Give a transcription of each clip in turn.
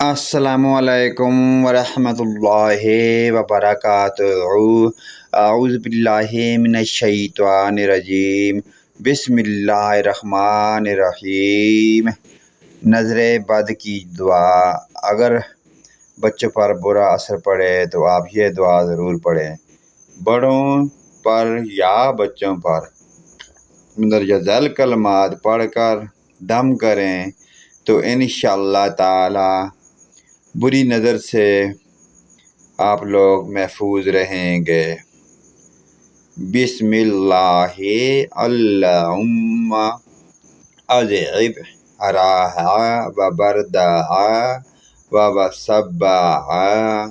السلام علیکم ورحمۃ اللہ وبرکاتہ۔ اعوذ باللہ من الشیطان الرجیم، بسم اللہ الرحمن الرحیم۔ نظر بد کی دعا۔ اگر بچوں پر برا اثر پڑے تو آپ یہ دعا ضرور پڑھیں، بڑوں پر یا بچوں پر۔ مندرجہ ذیل کلمات پڑھ کر دم کریں تو انشاءاللہ تعالی بری نظر سے آپ لوگ محفوظ رہیں گے۔ بسم اللہ اللہم اذہب راحا و بردعا و وصبعا۔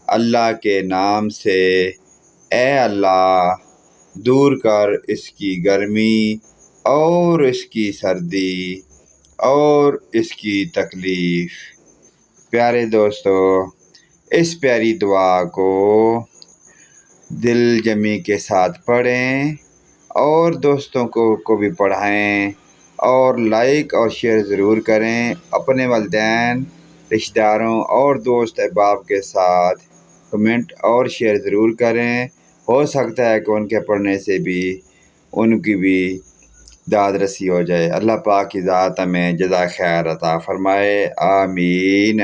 اللہ کے نام سے اے اللہ دور کر اس کی گرمی اور اس کی سردی اور اس کی تکلیف۔ پیارے دوستو، اس پیاری دعا کو دل جمی کے ساتھ پڑھیں اور دوستوں کو بھی پڑھائیں، اور لائک اور شیئر ضرور کریں۔ اپنے والدین، رشتہ داروں اور دوست احباب کے ساتھ کمنٹ اور شیئر ضرور کریں۔ ہو سکتا ہے کہ ان کے پڑھنے سے بھی ان کی بھی داد رسی ہو جائے۔ اللہ پاک کی ذات ہمیں جزا خیر عطا فرمائے، آمین۔